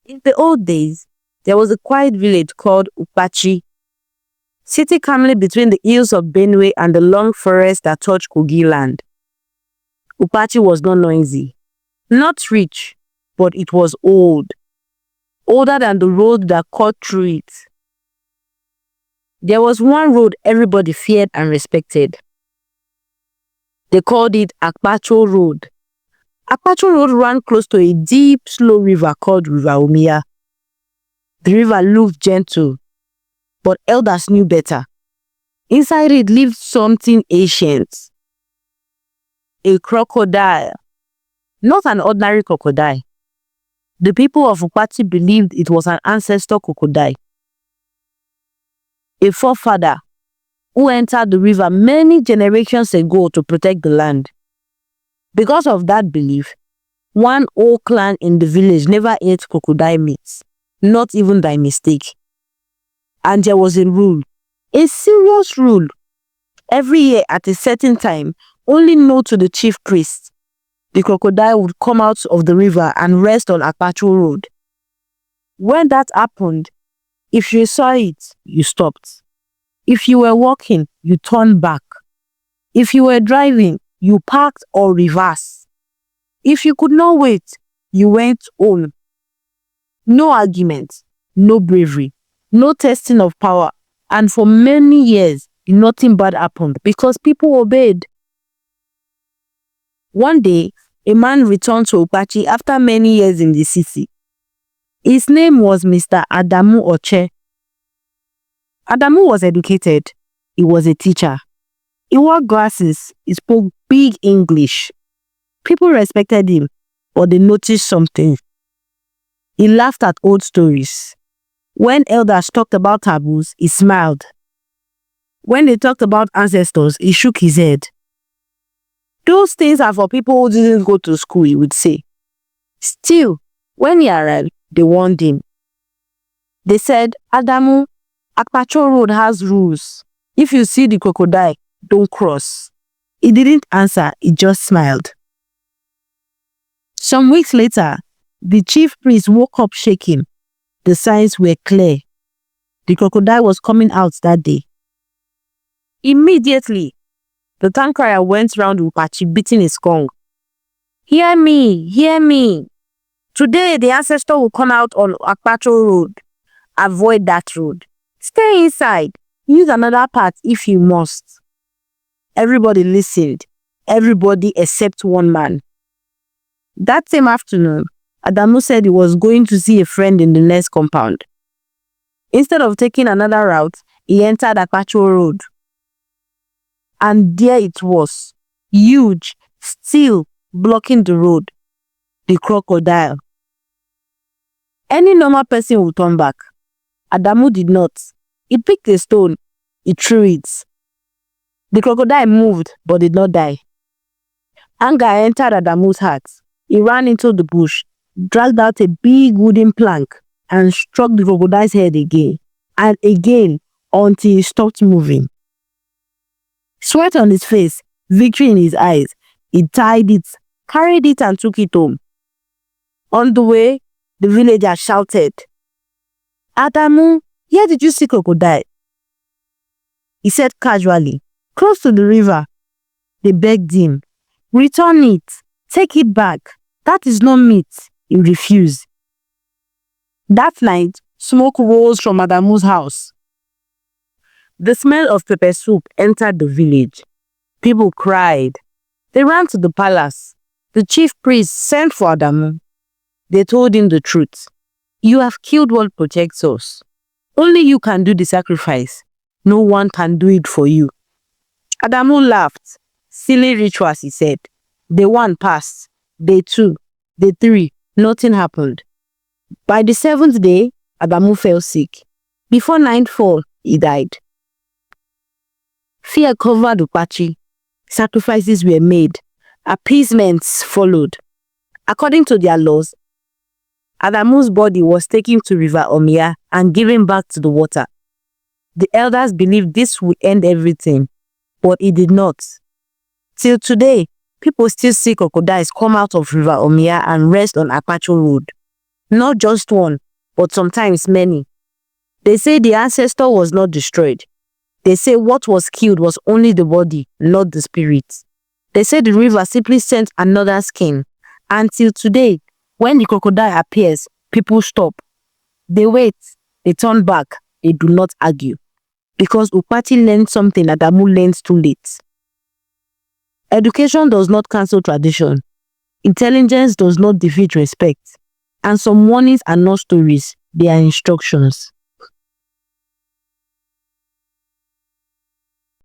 In the old days, there was a quiet village called Upachi, sitting calmly between the hills of Benue and the long forest that touched Kogi land. Upachi was not noisy, not rich, but it was old, older than the road that cut through it. There was one road everybody feared and respected. They called it Akpacho Road. Akpacho Road ran close to a deep, slow river called River Omiya. The river looked gentle, but elders knew better. Inside it lived something ancient. A crocodile. Not an ordinary crocodile. The people of Upati believed it was an ancestor crocodile. A forefather who entered the river many generations ago to protect the land. Because of that belief, one old clan in the village never ate crocodile meat, not even by mistake. And there was a rule, a serious rule. Every year at a certain time, only known to the chief priest, the crocodile would come out of the river and rest on Akpacho Road. When that happened, if you saw it, you stopped. If you were walking, you turned back. If you were driving, you parked or reversed. If you could not wait, you went home. No argument, no bravery, no testing of power, and for many years, nothing bad happened because people obeyed. One day, a man returned to Upachi after many years in the city. His name was Mr. Adamu Oche. Adamu was educated. He was a teacher. He wore glasses. He spoke big English. People respected him, but they noticed something. He laughed at old stories. When elders talked about taboos, he smiled. When they talked about ancestors, he shook his head. Those things are for people who didn't go to school, he would say. Still, when he arrived, they warned him. They said, Adamu, Akpacho Road has rules. If you see the crocodile, don't cross. He didn't answer, he just smiled. Some weeks later, the chief priest woke up shaking. The signs were clear. The crocodile was coming out that day. Immediately, the town crier went round Upachi beating his gong. Hear me, hear me. Today the ancestor will come out on Akpacho Road. Avoid that road. Stay inside. Use another path if you must. Everybody listened. Everybody except one man. That same afternoon, Adamu said he was going to see a friend in the next compound. Instead of taking another route, he entered Akpacho Road. And there it was, huge, still blocking the road, the crocodile. Any normal person would turn back. Adamu did not. He picked a stone, he threw it. The crocodile moved but did not die. Anger entered Adamu's heart. He ran into the bush, dragged out a big wooden plank, and struck the crocodile's head again and again until he stopped moving. Sweat on his face, victory in his eyes, he tied it, carried it and took it home. On the way, the villager shouted, Adamu, where did you see crocodile? He said casually, close to the river. They begged him, return it, take it back. That is not meat. He refused. That night, smoke rose from Adamu's house. The smell of pepper soup entered the village. People cried. They ran to the palace. The chief priest sent for Adamu. They told him the truth. You have killed what protects us. Only you can do the sacrifice. No one can do it for you. Adamu laughed. Silly rituals, he said. Day 1 passed. Day 2. Day 3. Nothing happened. By the 7th day, Adamu fell sick. Before nightfall, he died. Fear covered Upachi. Sacrifices were made. Appeasements followed. According to their laws, Adamu's body was taken to River Omiya and given back to the water. The elders believed this would end everything, but it did not. Till today, people still see crocodiles come out of River Omiya and rest on Akpacho Road. Not just one, but sometimes many. They say the ancestor was not destroyed. They say what was killed was only the body, not the spirit. They say the river simply sent another skin. Until today, when the crocodile appears, people stop. They wait, they turn back, they do not argue. Because Upati learned something that Adamu learned too late. Education does not cancel tradition. Intelligence does not defeat respect. And some warnings are not stories, they are instructions.